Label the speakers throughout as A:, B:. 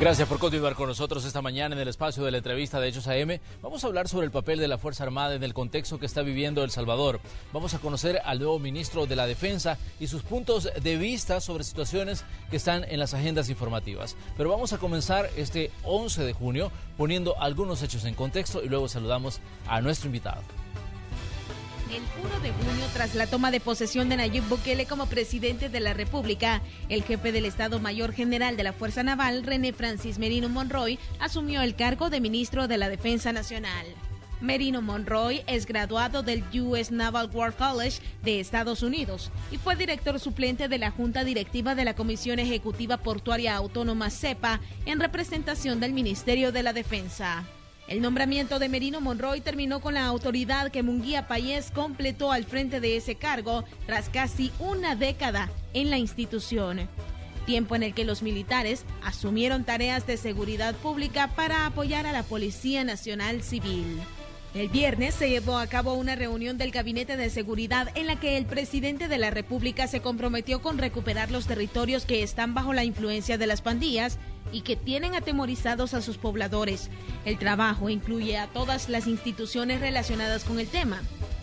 A: Gracias por continuar con nosotros esta mañana en el espacio de la entrevista de Hechos AM. Vamos a hablar sobre el papel de la Fuerza Armada en el contexto que está viviendo El Salvador. Vamos a conocer al nuevo ministro de la Defensa y sus puntos de vista sobre situaciones que están en las agendas informativas. Pero vamos a comenzar este 11 de junio poniendo algunos hechos en contexto y luego saludamos a nuestro invitado.
B: El 1 de junio, tras la toma de posesión de Nayib Bukele como presidente de la República, el jefe del Estado Mayor General de la Fuerza Naval, René Francis Merino Monroy, asumió el cargo de ministro de la Defensa Nacional. Merino Monroy es graduado del US Naval War College de Estados Unidos y fue director suplente de la Junta Directiva de la Comisión Ejecutiva Portuaria Autónoma CEPA en representación del Ministerio de la Defensa. El nombramiento de Merino Monroy terminó con la autoridad que Munguía Payés completó al frente de ese cargo tras casi una década en la institución. Tiempo en el que los militares asumieron tareas de seguridad pública para apoyar a la Policía Nacional Civil. El viernes se llevó a cabo una reunión del Gabinete de Seguridad en la que el presidente de la República se comprometió con recuperar los territorios que están bajo la influencia de las pandillas y que tienen atemorizados a sus pobladores. El trabajo incluye a todas las instituciones relacionadas con el tema.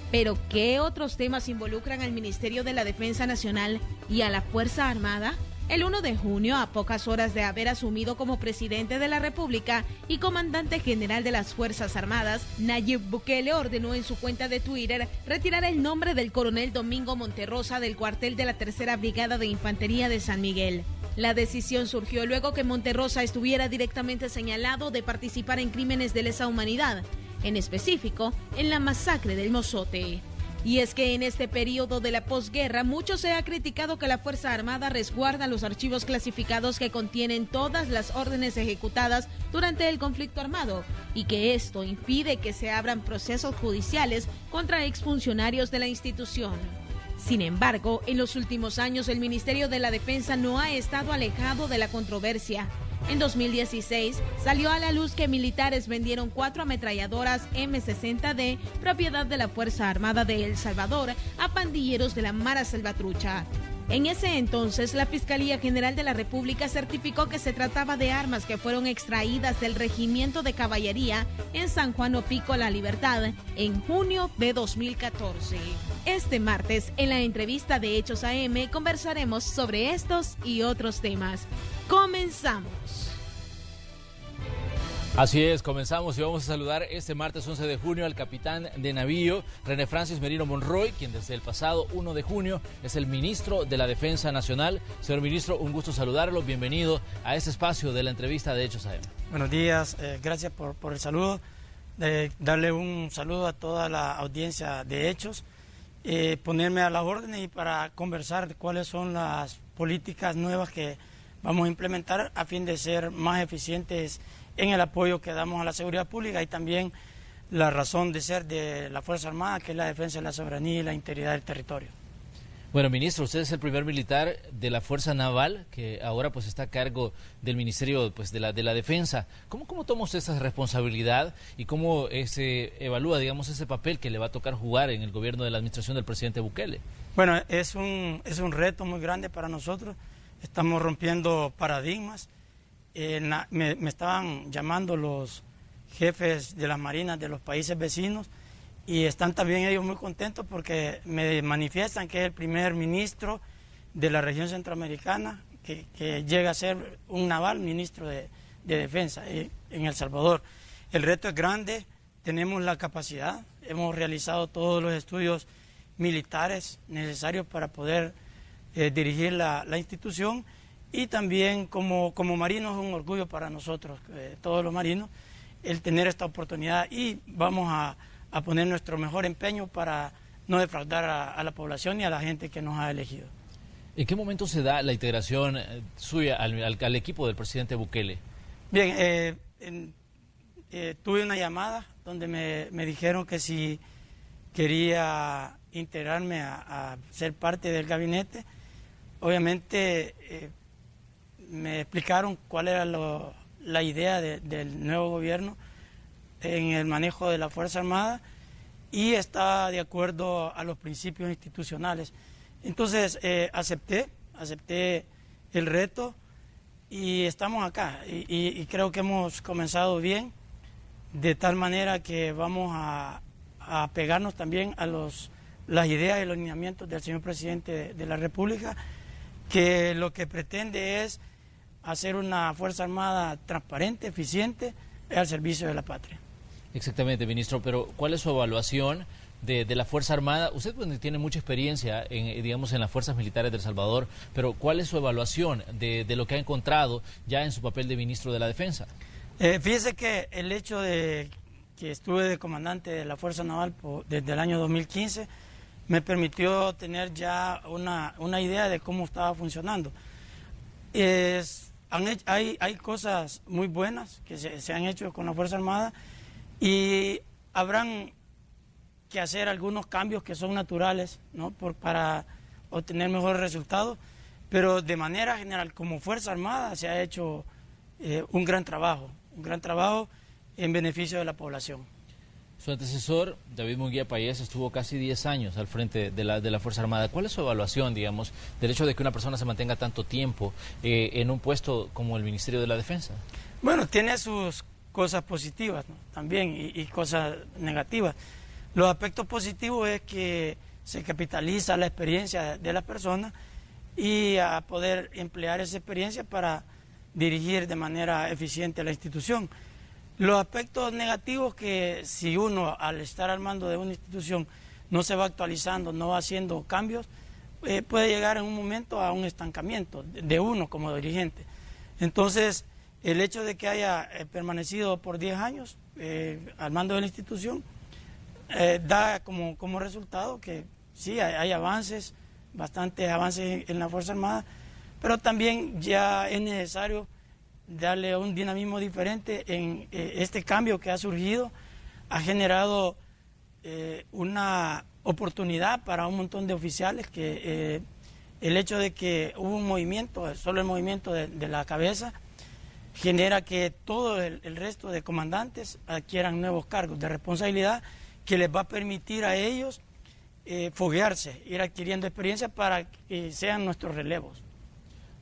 B: Pero, ¿qué otros temas involucran al Ministerio de la Defensa Nacional y a la Fuerza Armada? El 1 de junio, a pocas horas de haber asumido como presidente de la República y comandante general de las Fuerzas Armadas, Nayib Bukele ordenó en su cuenta de Twitter retirar el nombre del coronel Domingo Monterrosa del cuartel de la Tercera Brigada de Infantería de San Miguel. La decisión surgió luego que Monterrosa estuviera directamente señalado de participar en crímenes de lesa humanidad, en específico en la masacre del Mozote. Y es que en este periodo de la posguerra mucho se ha criticado que la Fuerza Armada resguarda los archivos clasificados que contienen todas las órdenes ejecutadas durante el conflicto armado y que esto impide que se abran procesos judiciales contra exfuncionarios de la institución. Sin embargo, en los últimos años el Ministerio de la Defensa no ha estado alejado de la controversia. En 2016 salió a la luz que militares vendieron 4 ametralladoras M60D, propiedad de la Fuerza Armada de El Salvador, a pandilleros de la Mara Salvatrucha. En ese entonces, la Fiscalía General de la República certificó que se trataba de armas que fueron extraídas del Regimiento de Caballería en San Juan Opico La Libertad en junio de 2014. Este martes, en la entrevista de Hechos AM, conversaremos sobre estos y otros temas. ¡Comenzamos!
A: Así es, comenzamos y vamos a saludar este martes 11 de junio al capitán de navío, René Francis Merino Monroy, quien desde el pasado 1 de junio es el ministro de la Defensa Nacional. Señor ministro, un gusto saludarlo, bienvenido a este espacio de la entrevista de Hechos AM.
C: Buenos días, gracias por el saludo, darle un saludo a toda la audiencia de Hechos, ponerme a la orden y para conversar de cuáles son las políticas nuevas que vamos a implementar a fin de ser más eficientes en el apoyo que damos a la seguridad pública y también la razón de ser de la Fuerza Armada, que es la defensa de la soberanía y la integridad del territorio.
A: Bueno, ministro, usted es el primer militar de la Fuerza Naval que ahora pues está a cargo del Ministerio pues, de la Defensa. ¿Cómo toma usted esa responsabilidad y cómo se evalúa, digamos, ese papel que le va a tocar jugar en el gobierno de la administración del presidente Bukele?
C: Bueno, es un reto muy grande para nosotros. Estamos rompiendo paradigmas. Me estaban llamando los jefes de las marinas de los países vecinos y están también ellos muy contentos porque me manifiestan que es el primer ministro de la región centroamericana que llega a ser un naval ministro de defensa en El Salvador. El reto es grande, tenemos la capacidad, hemos realizado todos los estudios militares necesarios para poder dirigir la institución. Y también como marinos es un orgullo para nosotros, todos los marinos, el tener esta oportunidad y vamos a poner nuestro mejor empeño para no defraudar a la población y a la gente que nos ha elegido.
A: ¿En qué momento se da la integración suya al equipo del presidente Bukele?
C: Bien, tuve una llamada donde me dijeron que si quería integrarme a ser parte del gabinete, obviamente me explicaron cuál era la idea del nuevo gobierno en el manejo de la Fuerza Armada y estaba de acuerdo a los principios institucionales. Entonces acepté el reto y estamos acá y creo que hemos comenzado bien, de tal manera que vamos a pegarnos también a las ideas y los lineamientos del señor presidente de la República, que lo que pretende es hacer una Fuerza Armada transparente, eficiente, al servicio de la patria.
A: Exactamente, ministro, pero ¿cuál es su evaluación de la Fuerza Armada? Usted pues, tiene mucha experiencia digamos, en las fuerzas militares de El Salvador, pero ¿cuál es su evaluación de lo que ha encontrado ya en su papel de ministro de la Defensa?
C: Fíjese que el hecho de que estuve de comandante de la Fuerza Naval desde el año 2015 me permitió tener ya una idea de cómo estaba funcionando. Hay cosas muy buenas que se han hecho con la Fuerza Armada y habrán que hacer algunos cambios que son naturales, ¿no? Para obtener mejores resultados, pero de manera general como Fuerza Armada se ha hecho un gran trabajo en beneficio de la población.
A: Su antecesor, David Munguía Payés, estuvo casi 10 años al frente de la Fuerza Armada. ¿Cuál es su evaluación, digamos, del hecho de que una persona se mantenga tanto tiempo en un puesto como el Ministerio de la Defensa?
C: Bueno, tiene sus cosas positivas, ¿no? También y cosas negativas. Los aspectos positivos es que se capitaliza la experiencia de la persona y a poder emplear esa experiencia para dirigir de manera eficiente la institución. Los aspectos negativos que si uno al estar al mando de una institución no se va actualizando, no va haciendo cambios, puede llegar en un momento a un estancamiento de uno como dirigente. Entonces, el hecho de que haya permanecido por 10 años al mando de la institución da como resultado que sí, hay avances, bastantes avances en la Fuerza Armada, pero también ya es necesario darle un dinamismo diferente en este cambio que ha surgido, ha generado una oportunidad para un montón de oficiales que el hecho de que hubo un movimiento, solo el movimiento de la cabeza, genera que todo el resto de comandantes adquieran nuevos cargos de responsabilidad que les va a permitir a ellos foguearse, ir adquiriendo experiencia para que sean nuestros relevos.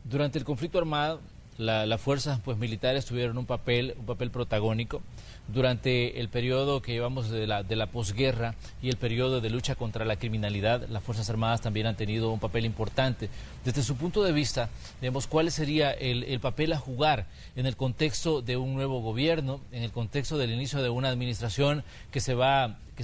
A: Durante el conflicto armado, las fuerzas pues, militares tuvieron un papel protagónico. Durante el periodo que llevamos de la posguerra y el periodo de lucha contra la criminalidad, las Fuerzas Armadas también han tenido un papel importante. Desde su punto de vista, digamos, ¿cuál sería el papel a jugar en el contexto de un nuevo gobierno, en el contexto del inicio de una administración que se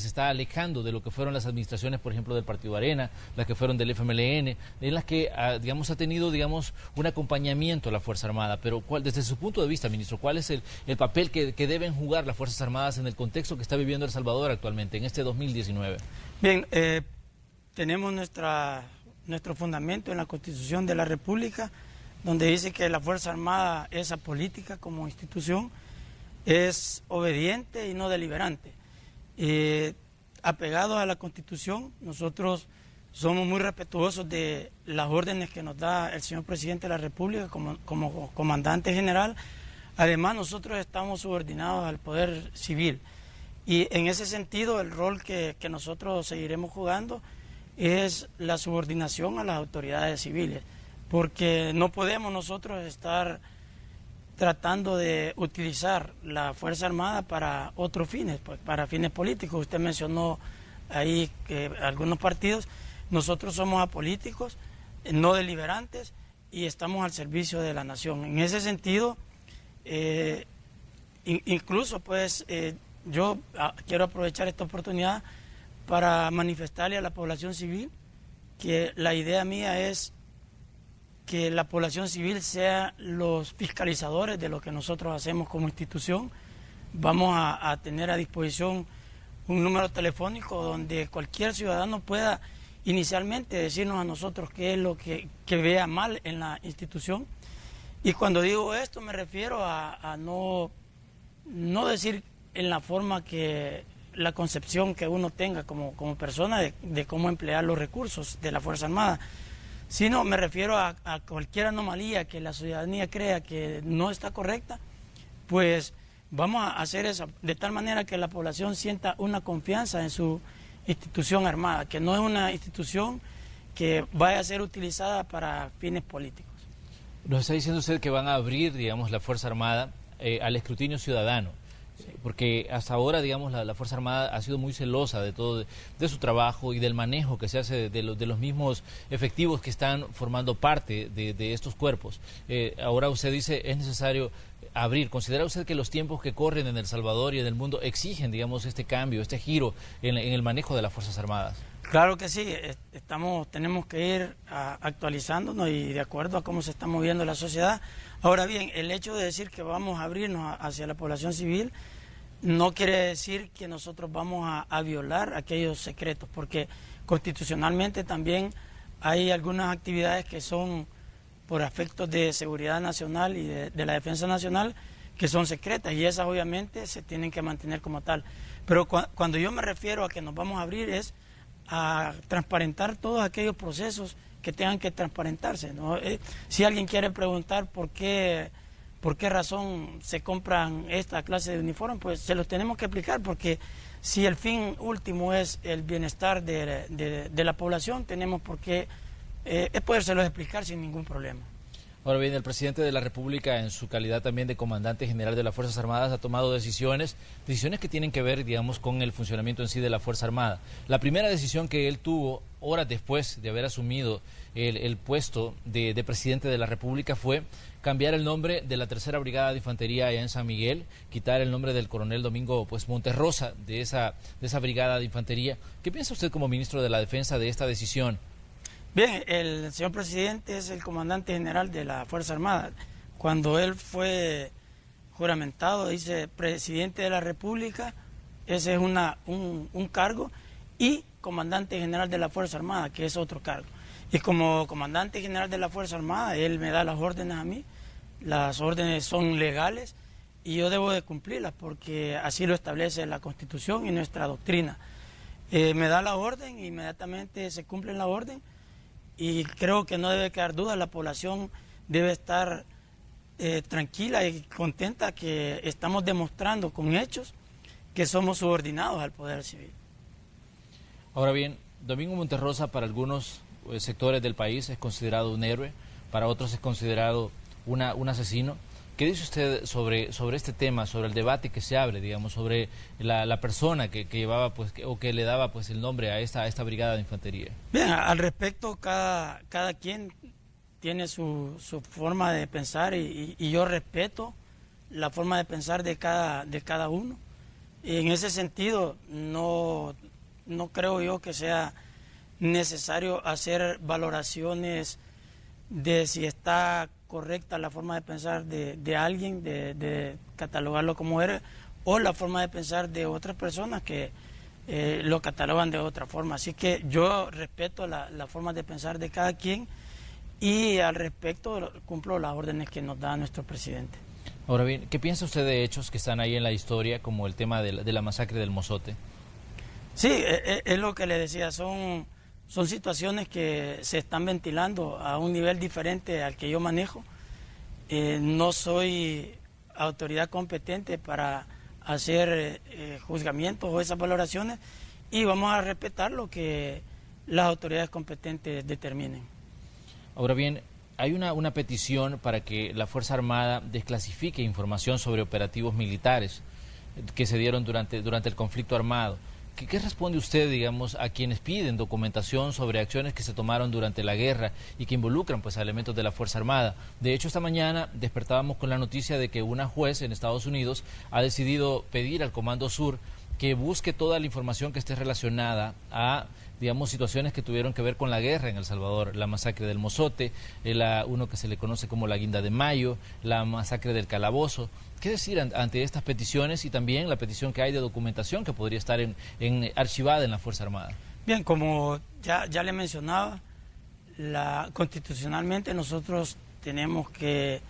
A: está alejando de lo que fueron las administraciones, por ejemplo, del Partido Arena, las que fueron del FMLN, en las que, digamos, ha tenido, digamos, un acompañamiento a la Fuerza Armada? Pero desde su punto de vista, ministro, ¿cuál es el papel que deben jugar las Fuerzas Armadas en el contexto que está viviendo El Salvador actualmente, en este 2019?
C: Bien, tenemos nuestro fundamento en la Constitución de la República, donde dice que la Fuerza Armada es apolítica como institución, es obediente y no deliberante. Apegados a la Constitución, nosotros somos muy respetuosos de las órdenes que nos da el señor presidente de la República como comandante general. Además, nosotros estamos subordinados al poder civil y en ese sentido el rol que nosotros seguiremos jugando es la subordinación a las autoridades civiles, porque no podemos nosotros estar tratando de utilizar la Fuerza Armada para otros fines, pues, para fines políticos. Usted mencionó ahí que algunos partidos, nosotros somos apolíticos, no deliberantes y estamos al servicio de la nación. En ese sentido, incluso pues yo quiero aprovechar esta oportunidad para manifestarle a la población civil que la idea mía es que la población civil sea los fiscalizadores de lo que nosotros hacemos como institución. Vamos a tener a disposición un número telefónico donde cualquier ciudadano pueda inicialmente decirnos a nosotros qué es lo que vea mal en la institución. Y cuando digo esto me refiero a no decir en la forma que la concepción que uno tenga como persona de cómo emplear los recursos de la Fuerza Armada, sino me refiero a cualquier anomalía que la ciudadanía crea que no está correcta, pues vamos a hacer eso de tal manera que la población sienta una confianza en su institución armada, que no es una institución que vaya a ser utilizada para fines políticos.
A: Nos está diciendo usted que van a abrir, digamos, la Fuerza Armada al escrutinio ciudadano. Porque hasta ahora, digamos, la Fuerza Armada ha sido muy celosa de todo, de su trabajo y del manejo que se hace de los mismos efectivos que están formando parte de estos cuerpos. Ahora usted dice, es necesario abrir. ¿Considera usted que los tiempos que corren en El Salvador y en el mundo exigen, digamos, este cambio, este giro en el manejo de las Fuerzas Armadas?
C: Claro que sí, tenemos que ir actualizándonos y de acuerdo a cómo se está moviendo la sociedad. Ahora bien, el hecho de decir que vamos a abrirnos hacia la población civil no quiere decir que nosotros vamos a violar aquellos secretos, porque constitucionalmente también hay algunas actividades que son por aspectos de seguridad nacional y de la defensa nacional que son secretas y esas obviamente se tienen que mantener como tal. Pero cuando yo me refiero a que nos vamos a abrir es a transparentar todos aquellos procesos que tengan que transparentarse, ¿no? Si alguien quiere preguntar por qué razón se compran esta clase de uniformes, pues se los tenemos que explicar, porque si el fin último es el bienestar de la población, tenemos por qué podérselos explicar sin ningún problema.
A: Ahora bien, el presidente de la República, en su calidad también de comandante general de las Fuerzas Armadas, ha tomado decisiones que tienen que ver, digamos, con el funcionamiento en sí de la Fuerza Armada. La primera decisión que él tuvo, horas después de haber asumido el puesto de presidente de la República, fue cambiar el nombre de la Tercera Brigada de Infantería allá en San Miguel, quitar el nombre del coronel Domingo Monterrosa de esa brigada de infantería. ¿Qué piensa usted como ministro de la Defensa de esta decisión?
C: Bien, el señor presidente es el comandante general de la Fuerza Armada. Cuando él fue juramentado, dice presidente de la República, ese es un cargo, y comandante general de la Fuerza Armada, que es otro cargo. Y como comandante general de la Fuerza Armada, él me da las órdenes a mí, las órdenes son legales y yo debo de cumplirlas porque así lo establece la Constitución y nuestra doctrina. Me da la orden, inmediatamente se cumple la orden. Y creo que no debe quedar duda, la población debe estar tranquila y contenta que estamos demostrando con hechos que somos subordinados al Poder Civil.
A: Ahora bien, Domingo Monterrosa para algunos sectores del país es considerado un héroe, para otros es considerado un asesino. ¿Qué dice usted sobre este tema, sobre el debate que se abre, digamos, sobre la persona que llevaba, pues, o que le daba, pues, el nombre a esta brigada de infantería?
C: Bien, al respecto, cada quien tiene su forma de pensar y yo respeto la forma de pensar de cada uno. Y en ese sentido, no creo yo que sea necesario hacer valoraciones de si está correcta la forma de pensar de alguien, de catalogarlo como héroe, o la forma de pensar de otras personas que lo catalogan de otra forma. Así que yo respeto la forma de pensar de cada quien y al respecto cumplo las órdenes que nos da nuestro presidente.
A: Ahora bien, ¿qué piensa usted de hechos que están ahí en la historia, como el tema de la masacre del Mozote?
C: Sí, es lo que le decía, son situaciones que se están ventilando a un nivel diferente al que yo manejo. No soy autoridad competente para hacer juzgamientos o esas valoraciones y vamos a respetar lo que las autoridades competentes determinen.
A: Ahora bien, hay una petición para que la Fuerza Armada desclasifique información sobre operativos militares que se dieron durante el conflicto armado. ¿Qué responde usted, digamos, a quienes piden documentación sobre acciones que se tomaron durante la guerra y que involucran, pues, a elementos de la Fuerza Armada? De hecho, esta mañana despertábamos con la noticia de que una juez en Estados Unidos ha decidido pedir al Comando Sur que busque toda la información que esté relacionada a, digamos, situaciones que tuvieron que ver con la guerra en El Salvador, la masacre del Mozote, uno que se le conoce como la Guinda de Mayo, la masacre del Calabozo. ¿Qué decir ante estas peticiones y también la petición que hay de documentación que podría estar archivada en la Fuerza Armada?
C: Bien, como ya le mencionaba, constitucionalmente nosotros tenemos que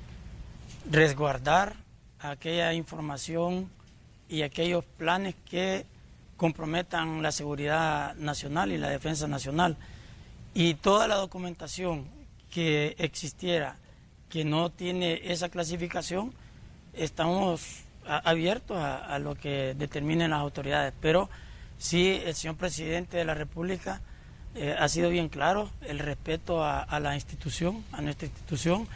C: resguardar aquella información y aquellos planes que comprometan la seguridad nacional y la defensa nacional. Y toda la documentación que existiera que no tiene esa clasificación, estamos abiertos a lo que determinen las autoridades. Pero sí, el señor presidente de la República ha sido bien claro, el respeto a la institución, a nuestra institución,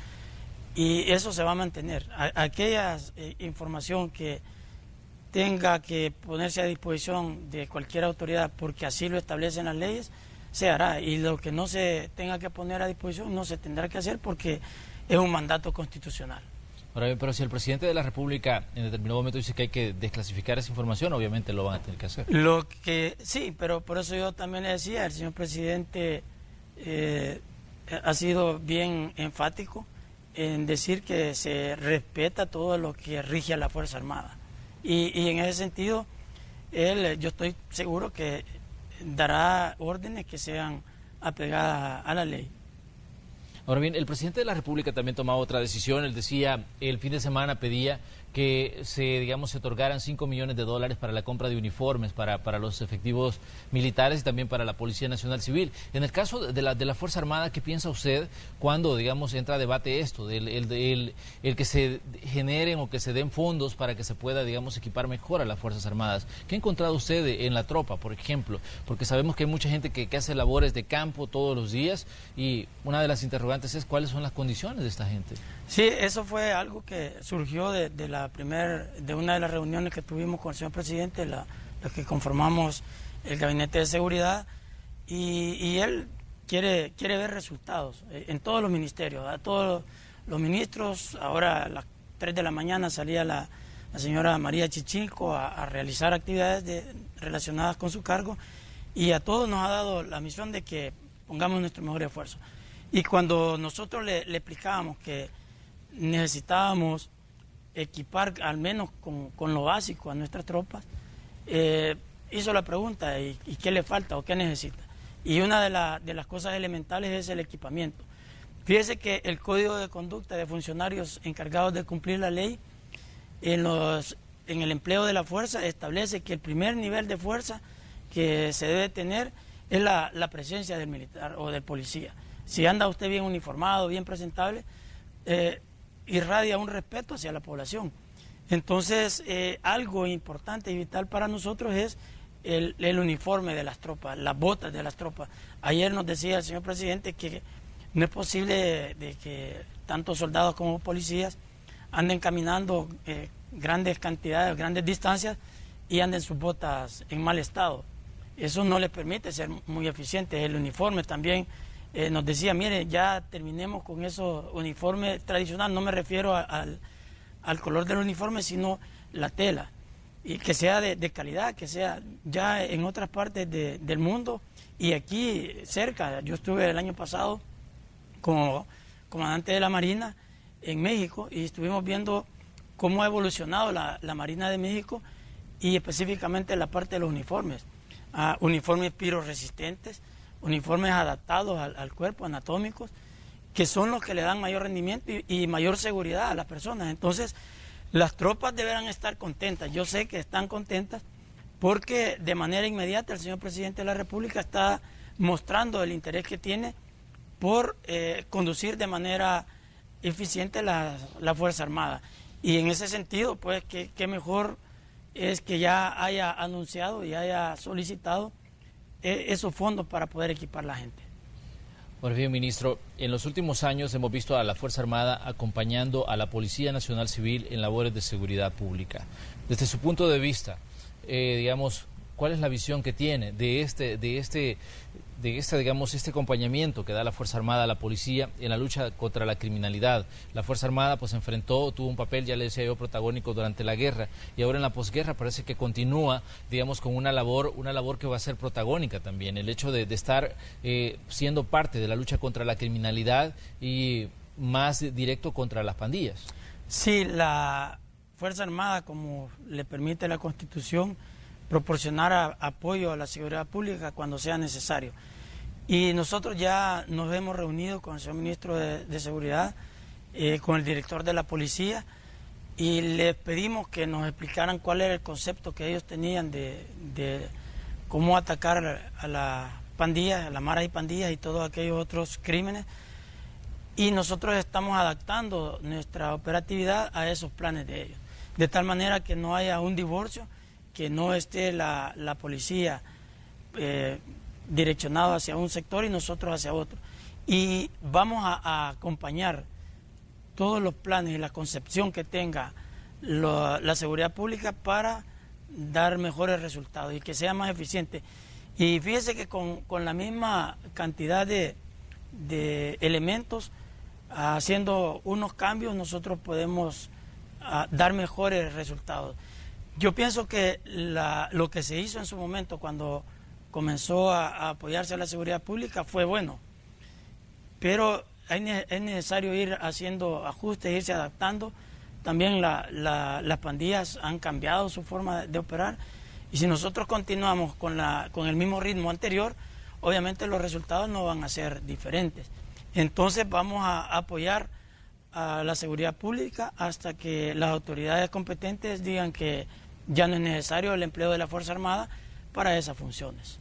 C: y eso se va a mantener. Aquella información que tenga que ponerse a disposición de cualquier autoridad porque así lo establecen las leyes, se hará, y lo que no se tenga que poner a disposición no se tendrá que hacer porque es un mandato constitucional.
A: Ahora bien, pero si el presidente de la República en determinado momento dice que hay que desclasificar esa información, obviamente lo van a tener que hacer.
C: Sí, pero por eso yo también le decía, el señor presidente ha sido bien enfático en decir que se respeta todo lo que rige a la Fuerza Armada. Y en ese sentido, yo estoy seguro que dará órdenes que sean apegadas a la ley.
A: Ahora bien, el presidente de la República también tomaba otra decisión. Él decía, el fin de semana pedía que se otorgaran $5 millones para la compra de uniformes para los efectivos militares y también para la Policía Nacional Civil. En el caso de la Fuerza Armada, ¿qué piensa usted cuando, entra a debate esto, el que se generen o que se den fondos para que se pueda, equipar mejor a las Fuerzas Armadas? ¿Qué ha encontrado usted en la tropa, por ejemplo? Porque sabemos que hay mucha gente que hace labores de campo todos los días y una de las interrogantes es cuáles son las condiciones de esta gente.
C: Sí, eso fue algo que surgió de una de las reuniones que tuvimos con el señor presidente, la que conformamos el Gabinete de Seguridad, y él quiere ver resultados en todos los ministerios, a todos los ministros. Ahora a las 3 de la mañana salía la señora María Chichilco a realizar actividades relacionadas con su cargo, y a todos nos ha dado la misión de que pongamos nuestro mejor esfuerzo. Y cuando nosotros le explicábamos que necesitábamos equipar al menos con lo básico a nuestras tropas, hizo la pregunta, ¿y qué le falta o qué necesita? Y una de las cosas elementales es el equipamiento. Fíjese que el Código de Conducta de funcionarios encargados de cumplir la ley en el empleo de la fuerza establece que el primer nivel de fuerza que se debe tener es la presencia del militar o del policía. Si anda usted bien uniformado, bien presentable, irradia un respeto hacia la población. Entonces, algo importante y vital para nosotros es el uniforme de las tropas, las botas de las tropas. Ayer nos decía el señor presidente que no es posible de que tanto soldados como policías anden caminando grandes cantidades, grandes distancias y anden sus botas en mal estado. Eso no les permite ser muy eficientes. El uniforme también nos decía, mire, ya terminemos con esos uniformes tradicionales, no me refiero al color del uniforme, sino la tela, y que sea de calidad, que sea ya en otras partes del mundo y aquí cerca. Yo estuve el año pasado como comandante de la Marina en México y estuvimos viendo cómo ha evolucionado la Marina de México y específicamente la parte de los uniformes, uniformes piroresistentes, uniformes adaptados al cuerpo, anatómicos, que son los que le dan mayor rendimiento y mayor seguridad a las personas. Entonces, las tropas deberán estar contentas. Yo sé que están contentas porque de manera inmediata el señor presidente de la República está mostrando el interés que tiene por conducir de manera eficiente la Fuerza Armada. Y en ese sentido, pues, qué mejor es que ya haya anunciado y haya solicitado esos fondos para poder equipar a la gente.
A: Bueno, bien, ministro, en los últimos años hemos visto a la Fuerza Armada acompañando a la Policía Nacional Civil en labores de seguridad pública. Desde su punto de vista, ¿cuál es la visión que tiene de este acompañamiento que da la Fuerza Armada a la policía en la lucha contra la criminalidad? La Fuerza Armada tuvo un papel, ya le decía yo, protagónico durante la guerra, y ahora en la posguerra parece que continúa, con una labor que va a ser protagónica también, el hecho de estar siendo parte de la lucha contra la criminalidad y más directo contra las pandillas.
C: Sí, la Fuerza Armada, como le permite la Constitución, proporcionar apoyo a la seguridad pública cuando sea necesario. Y nosotros ya nos hemos reunido con el señor ministro de Seguridad, con el director de la policía, y les pedimos que nos explicaran cuál era el concepto que ellos tenían de cómo atacar a las pandillas, a las maras y pandillas y todos aquellos otros crímenes. Y nosotros estamos adaptando nuestra operatividad a esos planes de ellos, de tal manera que no haya un divorcio, que no esté la policía direccionado hacia un sector y nosotros hacia otro. Y vamos a acompañar todos los planes y la concepción que tenga la seguridad pública para dar mejores resultados y que sea más eficiente. Y fíjese que con la misma cantidad de elementos, haciendo unos cambios, nosotros podemos dar mejores resultados. Yo pienso que lo que se hizo en su momento cuando comenzó a apoyarse a la seguridad pública fue bueno, pero es necesario ir haciendo ajustes, irse adaptando. También las pandillas han cambiado su forma de operar, y si nosotros continuamos con el mismo ritmo anterior, obviamente los resultados no van a ser diferentes. Entonces vamos a apoyar a la seguridad pública hasta que las autoridades competentes digan que ya no es necesario el empleo de la Fuerza Armada para esas funciones.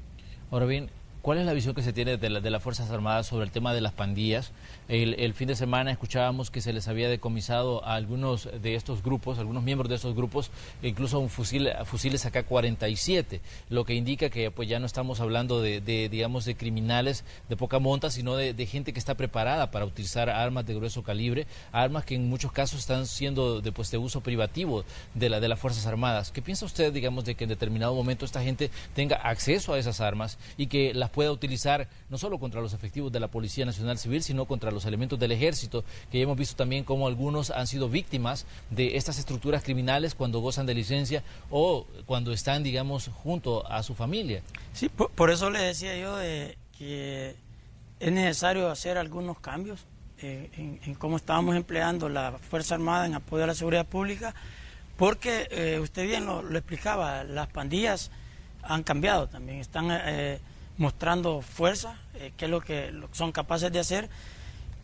A: Ahora bien, ¿cuál es la visión que se tiene de las Fuerzas Armadas sobre el tema de las pandillas? El fin de semana escuchábamos que se les había decomisado a algunos de estos grupos, algunos miembros de estos grupos, incluso fusiles AK-47, lo que indica que pues ya no estamos hablando digamos, de criminales de poca monta, sino de gente que está preparada para utilizar armas de grueso calibre, armas que en muchos casos están siendo de uso privativo de las Fuerzas Armadas. ¿Qué piensa usted, digamos, de que en determinado momento esta gente tenga acceso a esas armas y que las pueda utilizar no solo contra los efectivos de la Policía Nacional Civil, sino contra los elementos del Ejército, que ya hemos visto también cómo algunos han sido víctimas de estas estructuras criminales cuando gozan de licencia o cuando están, digamos, junto a su familia?
C: Sí, por eso le decía yo que es necesario hacer algunos cambios en cómo estábamos empleando la Fuerza Armada en apoyo a la seguridad pública, porque usted bien lo explicaba, las pandillas han cambiado también, están mostrando fuerza, que es lo que son capaces de hacer,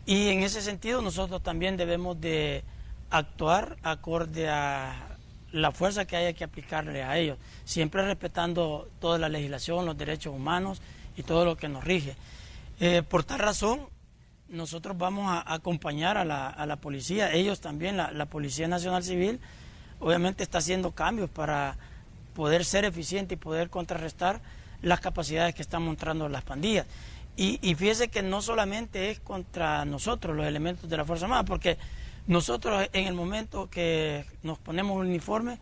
C: y en ese sentido nosotros también debemos de actuar acorde a la fuerza que haya que aplicarle a ellos, siempre respetando toda la legislación, los derechos humanos y todo lo que nos rige. Por tal razón, nosotros vamos a acompañar a la policía, ellos también, la Policía Nacional Civil, obviamente está haciendo cambios para poder ser eficiente y poder contrarrestar las capacidades que están mostrando las pandillas. Y fíjese que no solamente es contra nosotros los elementos de la Fuerza Armada, porque nosotros en el momento que nos ponemos un uniforme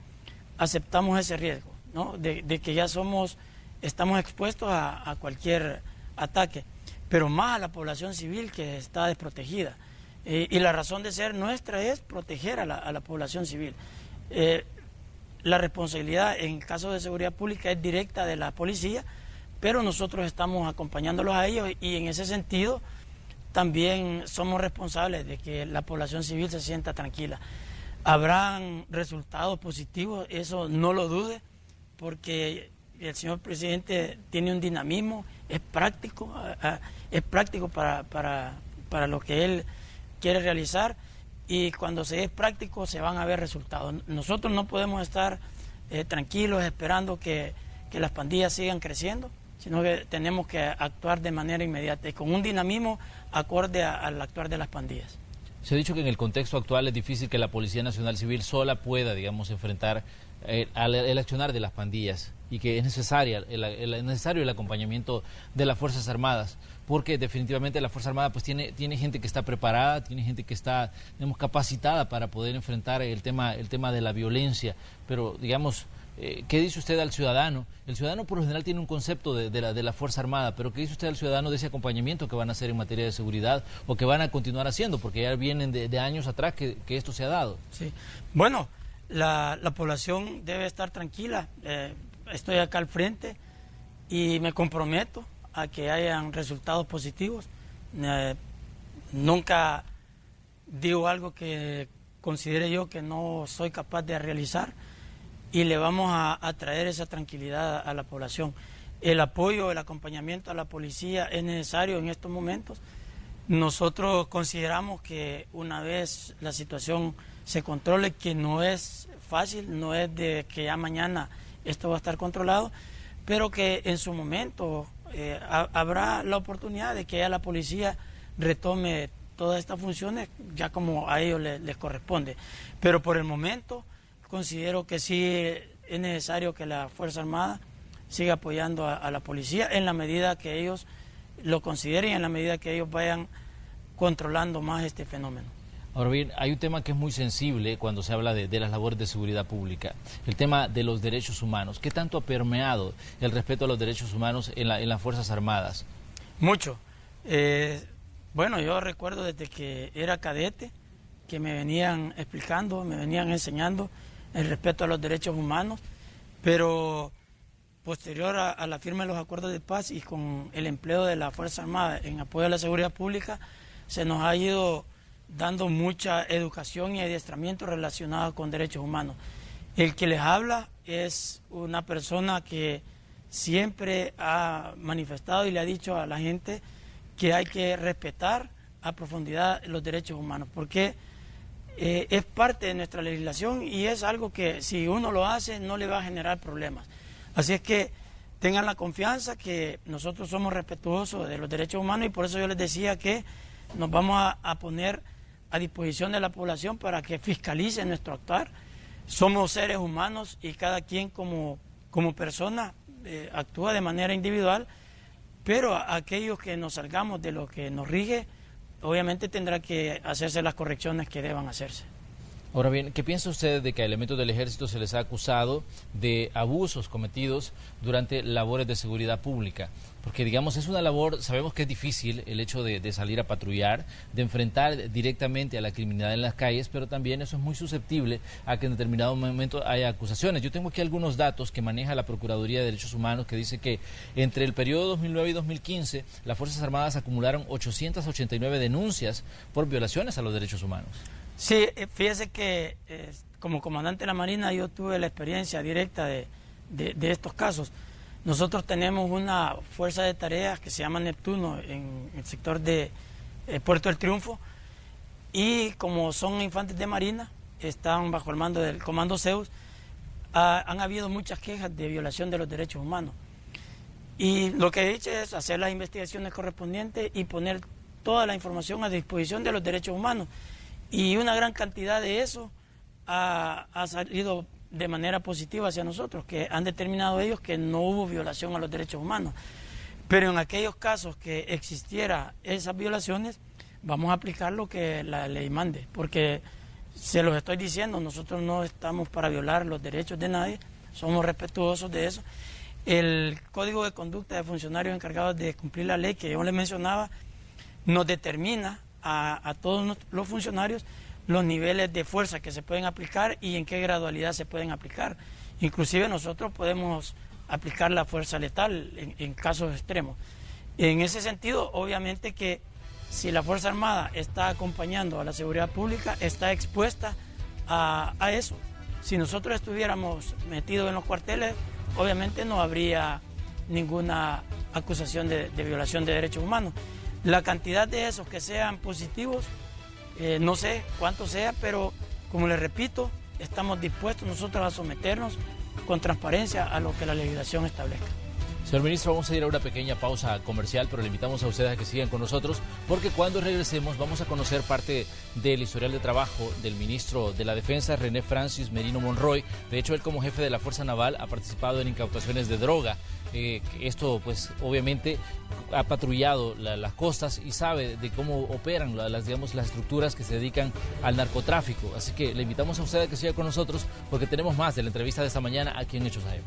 C: aceptamos ese riesgo, ¿no? de que ya estamos expuestos a cualquier ataque, pero más a la población civil que está desprotegida. Y la razón de ser nuestra es proteger a la población civil. La responsabilidad en caso de seguridad pública es directa de la policía, pero nosotros estamos acompañándolos a ellos y en ese sentido también somos responsables de que la población civil se sienta tranquila. Habrán resultados positivos, eso no lo dude, porque el señor presidente tiene un dinamismo, es práctico para lo que él quiere realizar, y cuando se es práctico se van a ver resultados. Nosotros no podemos estar tranquilos esperando que las pandillas sigan creciendo, sino que tenemos que actuar de manera inmediata y con un dinamismo acorde al actuar de las pandillas.
A: Se ha dicho que en el contexto actual es difícil que la Policía Nacional Civil sola pueda, digamos, enfrentar el accionar de las pandillas, y que es necesario el acompañamiento de las Fuerzas Armadas, porque definitivamente la Fuerza Armada pues tiene gente que está preparada, tiene gente que está, digamos, capacitada para poder enfrentar el tema de la violencia, pero digamos, ¿qué dice usted al ciudadano? El ciudadano por lo general tiene un concepto de la Fuerza Armada, pero ¿qué dice usted al ciudadano de ese acompañamiento que van a hacer en materia de seguridad o que van a continuar haciendo? Porque ya vienen de años atrás que esto se ha dado.
C: Sí, bueno, la población debe estar tranquila. Estoy acá al frente y me comprometo a que hayan resultados positivos. Nunca digo algo que considere yo que no soy capaz de realizar, y le vamos a traer esa tranquilidad a la población. El apoyo, el acompañamiento a la policía es necesario en estos momentos. Nosotros consideramos que una vez la situación se controle, que no es fácil, no es de que ya mañana esto va a estar controlado, pero que en su momento habrá la oportunidad de que ya la policía retome todas estas funciones, ya como a ellos les corresponde. Pero por el momento considero que sí es necesario que la Fuerza Armada siga apoyando a la policía en la medida que ellos lo consideren, en la medida que ellos vayan controlando más este fenómeno.
A: Ahora bien, hay un tema que es muy sensible cuando se habla de las labores de seguridad pública, el tema de los derechos humanos. ¿Qué tanto ha permeado el respeto a los derechos humanos en las Fuerzas Armadas?
C: Mucho. Bueno, yo recuerdo desde que era cadete que me venían explicando, me venían enseñando el respeto a los derechos humanos, pero posterior a la firma de los acuerdos de paz y con el empleo de la Fuerza Armada en apoyo a la seguridad pública, se nos ha ido dando mucha educación y adiestramiento relacionado con derechos humanos. El que les habla es una persona que siempre ha manifestado y le ha dicho a la gente que hay que respetar a profundidad los derechos humanos, porque es parte de nuestra legislación y es algo que si uno lo hace no le va a generar problemas. Así es que tengan la confianza que nosotros somos respetuosos de los derechos humanos y por eso yo les decía que nos vamos a poner a disposición de la población para que fiscalice nuestro actuar. Somos seres humanos y cada quien como persona actúa de manera individual, pero aquellos que nos salgamos de lo que nos rige, obviamente tendrá que hacerse las correcciones que deban hacerse.
A: Ahora bien, ¿qué piensa usted de que a elementos del ejército se les ha acusado de abusos cometidos durante labores de seguridad pública? Porque, digamos, es una labor, sabemos que es difícil el hecho de salir a patrullar, de enfrentar directamente a la criminalidad en las calles, pero también eso es muy susceptible a que en determinado momento haya acusaciones. Yo tengo aquí algunos datos que maneja la Procuraduría de Derechos Humanos que dice que entre el periodo 2009 y 2015 las Fuerzas Armadas acumularon 889 denuncias por violaciones a los derechos humanos.
C: Sí, fíjese que como comandante de la Marina yo tuve la experiencia directa de estos casos. Nosotros tenemos una fuerza de tareas que se llama Neptuno en el sector de Puerto del Triunfo y como son infantes de Marina, están bajo el mando del Comando Zeus, han habido muchas quejas de violación de los derechos humanos. Y lo que he hecho es hacer las investigaciones correspondientes y poner toda la información a disposición de los derechos humanos. Y una gran cantidad de eso ha salido de manera positiva hacia nosotros, que han determinado ellos que no hubo violación a los derechos humanos. Pero en aquellos casos que existiera esas violaciones, vamos a aplicar lo que la ley mande, porque se los estoy diciendo, nosotros no estamos para violar los derechos de nadie, somos respetuosos de eso. El Código de Conducta de Funcionarios encargados de cumplir la ley que yo les mencionaba, nos determina a todos los funcionarios los niveles de fuerza que se pueden aplicar y en qué gradualidad se pueden aplicar. Inclusive nosotros podemos aplicar la fuerza letal en casos extremos. En ese sentido, obviamente que si la Fuerza Armada está acompañando a la seguridad pública, está expuesta a eso. Si nosotros estuviéramos metidos en los cuarteles, obviamente no habría ninguna acusación de violación de derechos humanos. La cantidad de esos que sean positivos, no sé cuánto sea, pero como les repito, estamos dispuestos nosotros a someternos con transparencia a lo que la legislación establezca.
A: Señor ministro, vamos a ir a una pequeña pausa comercial, pero le invitamos a ustedes a que sigan con nosotros, porque cuando regresemos vamos a conocer parte del historial de trabajo del ministro de la Defensa, René Francis Merino Monroy. De hecho, él como jefe de la Fuerza Naval ha participado en incautaciones de droga. Esto, pues, obviamente ha patrullado las costas y sabe de cómo operan las estructuras que se dedican al narcotráfico. Así que le invitamos a usted a que siga con nosotros, porque tenemos más de la entrevista de esta mañana aquí en Hechos AM.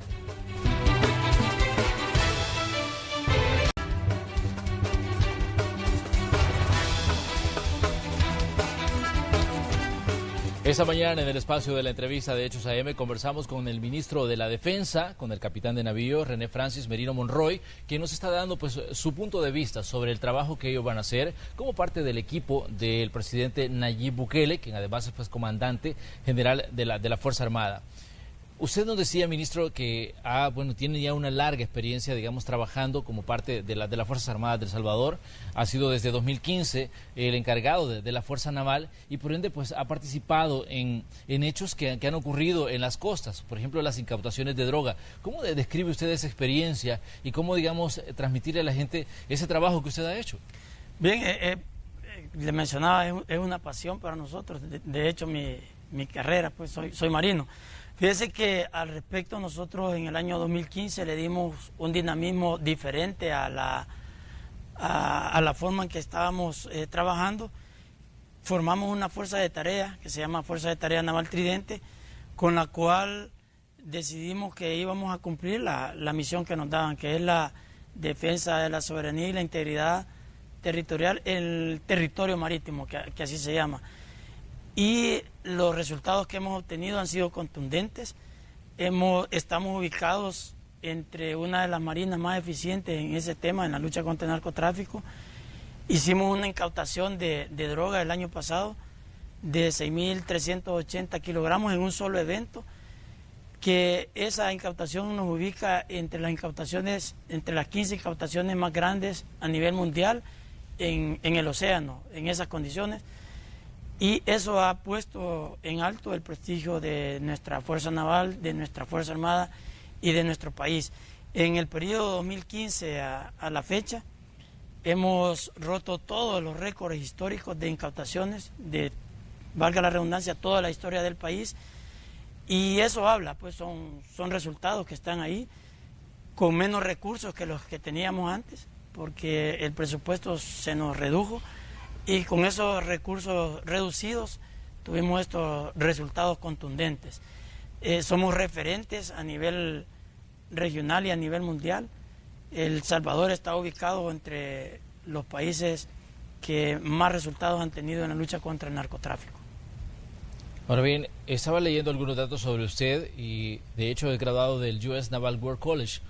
A: Esta mañana en el espacio de la entrevista de Hechos AM conversamos con el ministro de la Defensa, con el capitán de navío René Francis Merino Monroy, quien nos está dando pues su punto de vista sobre el trabajo que ellos van a hacer como parte del equipo del presidente Nayib Bukele, quien además es pues comandante general de la Fuerza Armada. Usted nos decía, ministro, que tiene ya una larga experiencia, digamos, trabajando como parte de las Fuerzas Armadas de El Salvador. Ha sido desde 2015 el encargado de la Fuerza Naval y por ende pues ha participado en hechos que han ocurrido en las costas, por ejemplo, las incautaciones de droga. ¿Cómo describe usted esa experiencia y cómo, digamos, transmitirle a la gente ese trabajo que usted ha hecho?
C: Bien, le mencionaba, es una pasión para nosotros. De hecho, mi carrera, pues soy marino. Fíjese que al respecto nosotros en el año 2015 le dimos un dinamismo diferente a la forma en que estábamos trabajando formamos una fuerza de tarea que se llama Fuerza de Tarea Naval Tridente, con la cual decidimos que íbamos a cumplir la misión que nos daban, que es la defensa de la soberanía y la integridad territorial, el territorio marítimo, que así se llama. Y los resultados que hemos obtenido han sido contundentes. Estamos ubicados entre una de las marinas más eficientes en ese tema, en la lucha contra el narcotráfico. Hicimos una incautación de droga el año pasado de 6.380 kilogramos en un solo evento, que esa incautación nos ubica entre las 15 incautaciones más grandes a nivel mundial en el océano, en esas condiciones. Y eso ha puesto en alto el prestigio de nuestra Fuerza Naval, de nuestra Fuerza Armada y de nuestro país. En el periodo 2015 a la fecha, hemos roto todos los récords históricos de incautaciones, valga la redundancia, toda la historia del país. Y eso habla, pues son resultados que están ahí, con menos recursos que los que teníamos antes, porque el presupuesto se nos redujo. Y con esos recursos reducidos tuvimos estos resultados contundentes. Somos referentes a nivel regional y a nivel mundial. El Salvador está ubicado entre los países que más resultados han tenido en la lucha contra el narcotráfico.
A: Ahora bien, estaba leyendo algunos datos sobre usted y de hecho es graduado del US Naval War College.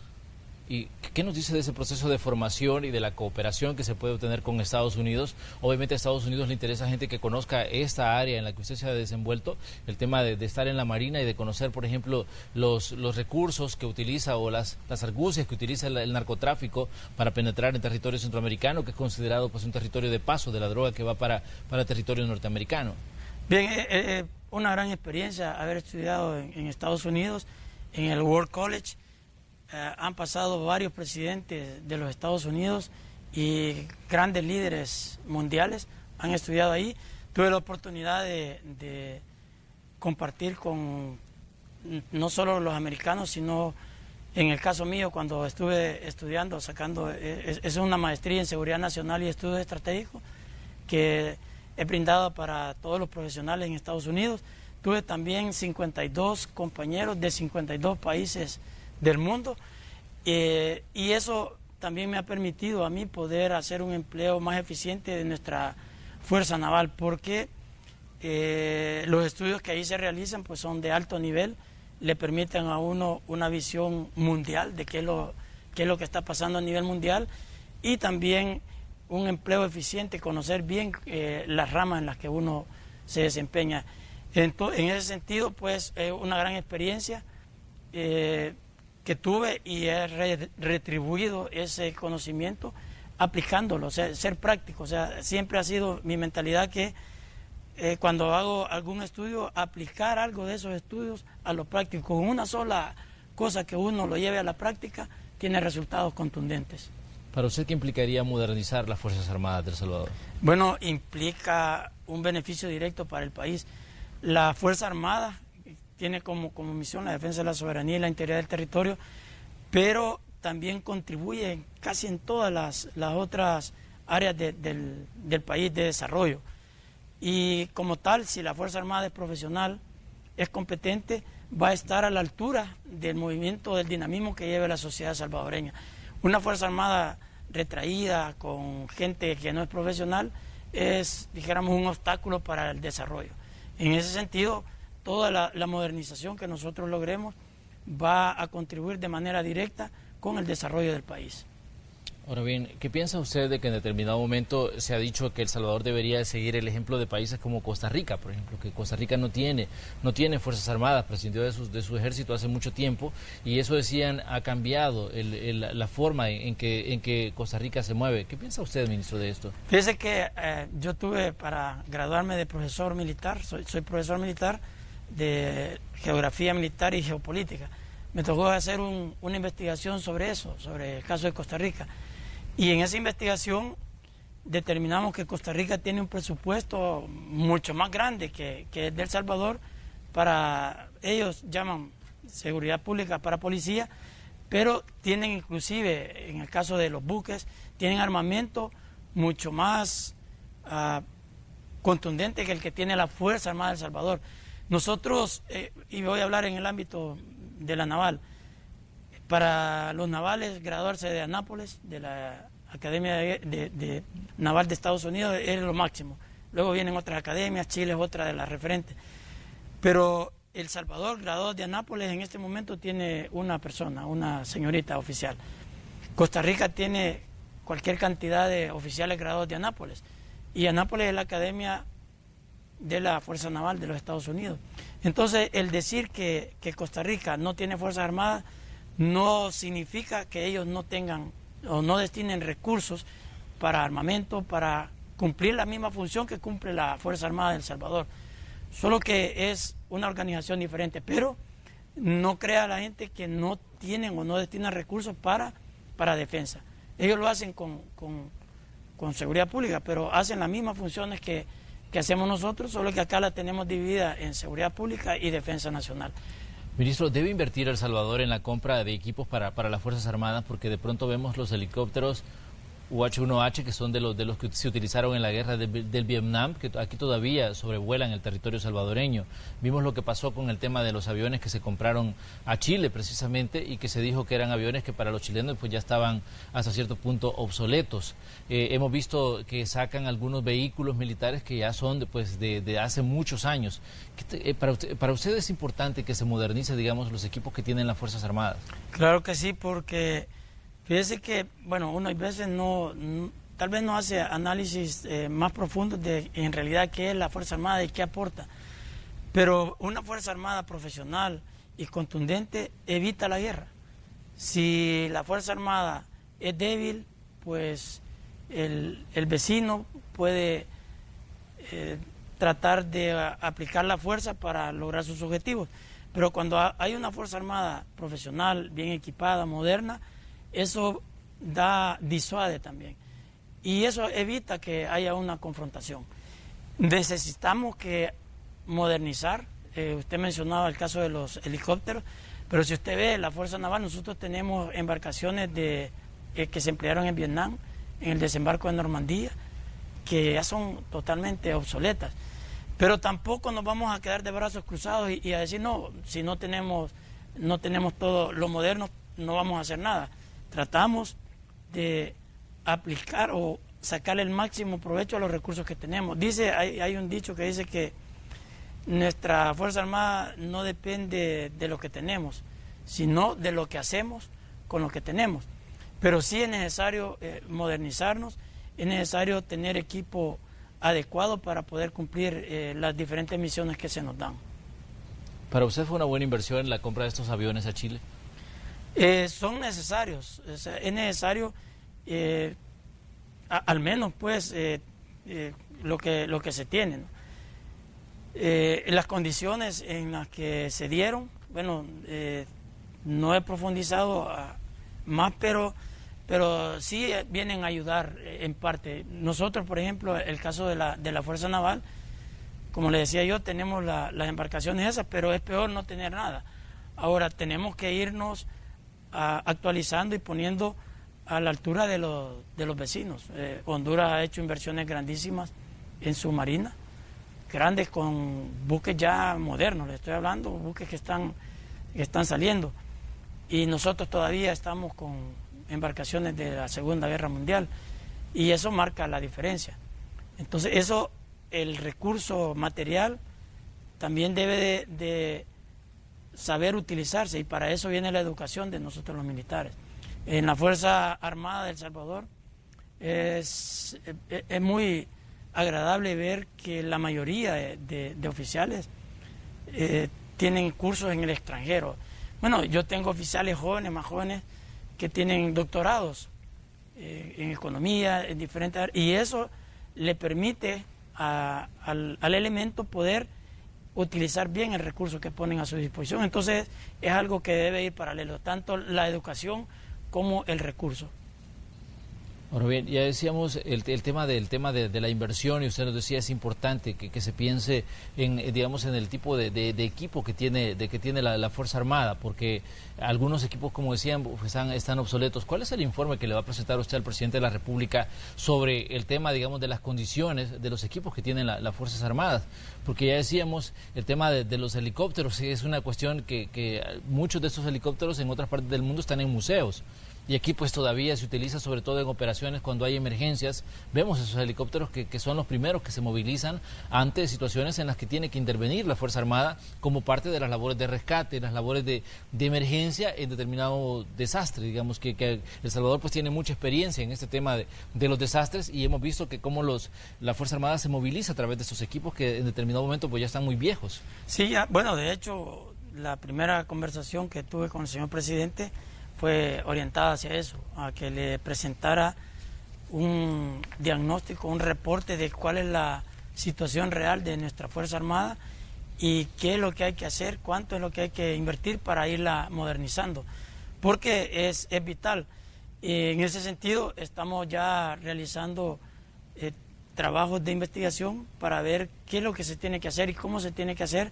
A: ¿Y qué nos dice de ese proceso de formación y de la cooperación que se puede obtener con Estados Unidos? Obviamente a Estados Unidos le interesa gente que conozca esta área en la que usted se ha desenvuelto, el tema de estar en la Marina y de conocer, por ejemplo, los recursos que utiliza o las argucias que utiliza el narcotráfico para penetrar en territorio centroamericano, que es considerado pues un territorio de paso de la droga que va para territorio norteamericano.
C: Bien, una gran experiencia haber estudiado en Estados Unidos, en el War College. Han pasado varios presidentes de los Estados Unidos y grandes líderes mundiales han estudiado ahí. Tuve la oportunidad de compartir con no solo los americanos, sino en el caso mío, cuando estuve estudiando, es una maestría en Seguridad Nacional y Estudios Estratégicos que es brindada para todos los profesionales en Estados Unidos. Tuve también 52 compañeros de 52 países del mundo, y eso también me ha permitido a mí poder hacer un empleo más eficiente de nuestra Fuerza Naval, porque los estudios que ahí se realizan pues son de alto nivel, le permiten a uno una visión mundial de qué es lo que está pasando a nivel mundial, y también un empleo eficiente, conocer bien las ramas en las que uno se desempeña. En ese sentido, pues es una gran experiencia que tuve, y he retribuido ese conocimiento aplicándolo, o sea, ser práctico. O sea, siempre ha sido mi mentalidad que cuando hago algún estudio, aplicar algo de esos estudios a lo práctico. Con una sola cosa que uno lo lleve a la práctica, tiene resultados contundentes.
A: ¿Para usted qué implicaría modernizar las Fuerzas Armadas de El Salvador?
C: Bueno, implica un beneficio directo para el país. La Fuerza Armada tiene como misión la defensa de la soberanía y la integridad del territorio, pero también contribuye casi en todas las otras áreas del país de desarrollo. Y como tal, si la Fuerza Armada es profesional, es competente, va a estar a la altura del movimiento, del dinamismo que lleva la sociedad salvadoreña. Una Fuerza Armada retraída, con gente que no es profesional, es, dijéramos, un obstáculo para el desarrollo. En ese sentido, toda la modernización que nosotros logremos va a contribuir de manera directa con el desarrollo del país.
A: Ahora bien, ¿qué piensa usted de que en determinado momento se ha dicho que El Salvador debería seguir el ejemplo de países como Costa Rica, por ejemplo, que Costa Rica no tiene Fuerzas Armadas, prescindió de su ejército hace mucho tiempo, y eso decían ha cambiado la forma en que Costa Rica se mueve? ¿Qué piensa usted, ministro, de esto?
C: Fíjese que yo tuve, para graduarme de profesor militar, soy profesor militar de Geografía Militar y Geopolítica. Me tocó hacer una investigación sobre eso, sobre el caso de Costa Rica. Y en esa investigación determinamos que Costa Rica tiene un presupuesto mucho más grande que el de El Salvador para, ellos llaman seguridad pública para policía, pero tienen inclusive, en el caso de los buques, tienen armamento mucho más contundente que el que tiene la Fuerza Armada de El Salvador. Nosotros, y voy a hablar en el ámbito de la naval, para los navales graduarse de Anápolis, de la Academia de Naval de Estados Unidos, es lo máximo. Luego vienen otras academias, Chile es otra de las referentes. Pero El Salvador, graduado de Anápolis, en este momento tiene una persona, una señorita oficial. Costa Rica tiene cualquier cantidad de oficiales graduados de Anápolis. Y Anápolis es la academia de la Fuerza Naval de los Estados Unidos. Entonces, el decir que Costa Rica no tiene Fuerzas Armadas no significa que ellos no tengan o no destinen recursos para armamento, para cumplir la misma función que cumple la Fuerza Armada de El Salvador. Solo que es una organización diferente, pero no crea la gente que no tienen o no destinan recursos para defensa. Ellos lo hacen con seguridad pública, pero hacen las mismas funciones que hacemos nosotros, solo que acá la tenemos dividida en seguridad pública y defensa nacional.
A: Ministro, ¿debe invertir El Salvador en la compra de equipos para las Fuerzas Armadas? Porque de pronto vemos los helicópteros UH-1H, que son de los que se utilizaron en la guerra del Vietnam, que aquí todavía sobrevuelan el territorio salvadoreño. Vimos lo que pasó con el tema de los aviones que se compraron a Chile precisamente y que se dijo que eran aviones que para los chilenos pues ya estaban hasta cierto punto obsoletos. Hemos visto que sacan algunos vehículos militares que ya son de hace muchos años. Para usted es importante que se modernice, digamos, los equipos que tienen las Fuerzas Armadas.
C: Claro que sí, porque fíjese que, bueno, uno a veces tal vez no hace análisis más profundos de en realidad qué es la Fuerza Armada y qué aporta. Pero una Fuerza Armada profesional y contundente evita la guerra. Si la Fuerza Armada es débil, pues el vecino puede tratar de aplicar la fuerza para lograr sus objetivos. Pero cuando hay una Fuerza Armada profesional, bien equipada, moderna, eso disuade también. Y eso evita que haya una confrontación. Necesitamos que modernizar. Usted mencionaba el caso de los helicópteros, pero si usted ve la Fuerza Naval, nosotros tenemos embarcaciones que se emplearon en Vietnam, en el desembarco de Normandía, que ya son totalmente obsoletas. Pero tampoco nos vamos a quedar de brazos cruzados y a decir, no, si no tenemos todo lo moderno, no vamos a hacer nada. Tratamos de aplicar o sacarle el máximo provecho a los recursos que tenemos. Hay un dicho que dice que nuestra Fuerza Armada no depende de lo que tenemos, sino de lo que hacemos con lo que tenemos. Pero sí es necesario modernizarnos, es necesario tener equipo adecuado para poder cumplir las diferentes misiones que se nos dan.
A: ¿Para usted fue una buena inversión la compra de estos aviones a Chile?
C: Son necesarios, es necesario al menos pues lo que se tiene, ¿no? Las condiciones en las que se dieron, bueno, no he profundizado más, pero sí vienen a ayudar en parte. Nosotros, por ejemplo, el caso de la Fuerza Naval, como le decía yo, tenemos las embarcaciones esas, pero es peor no tener nada. Ahora tenemos que irnos actualizando y poniendo a la altura de los vecinos. Honduras ha hecho inversiones grandísimas en su marina, grandes con buques ya modernos, le estoy hablando, buques que están saliendo. Y nosotros todavía estamos con embarcaciones de la Segunda Guerra Mundial y eso marca la diferencia. Entonces el recurso material también debe de saber utilizarse y para eso viene la educación de nosotros los militares. En la Fuerza Armada de El Salvador es muy agradable ver que la mayoría de oficiales tienen cursos en el extranjero. Bueno, yo tengo oficiales jóvenes, más jóvenes, que tienen doctorados en economía, en diferentes áreas, y eso le permite al elemento poder utilizar bien el recurso que ponen a su disposición. Entonces es algo que debe ir paralelo, tanto la educación como el recurso.
A: Ahora bien, ya decíamos el tema de la inversión, y usted nos decía es importante que se piense en, digamos, en el tipo de equipo que tiene la Fuerza Armada, porque algunos equipos, como decían, pues están obsoletos. ¿Cuál es el informe que le va a presentar usted al presidente de la República sobre el tema, digamos, de las condiciones de los equipos que tienen las Fuerzas Armadas? Porque ya decíamos, el tema de los helicópteros es una cuestión que muchos de estos helicópteros en otras partes del mundo están en museos. Y aquí pues todavía se utiliza sobre todo en operaciones cuando hay emergencias. Vemos esos helicópteros que son los primeros que se movilizan ante situaciones en las que tiene que intervenir la Fuerza Armada como parte de las labores de rescate, las labores de emergencia en determinado desastre. Digamos que El Salvador pues tiene mucha experiencia en este tema de los desastres, y hemos visto que cómo la Fuerza Armada se moviliza a través de estos equipos que en determinado momento pues ya están muy viejos.
C: Sí, bueno, de hecho, la primera conversación que tuve con el señor presidente fue orientada hacia eso, a que le presentara un diagnóstico, un reporte de cuál es la situación real de nuestra Fuerza Armada y qué es lo que hay que hacer, cuánto es lo que hay que invertir para irla modernizando, porque es vital. Y en ese sentido estamos ya realizando trabajos de investigación para ver qué es lo que se tiene que hacer y cómo se tiene que hacer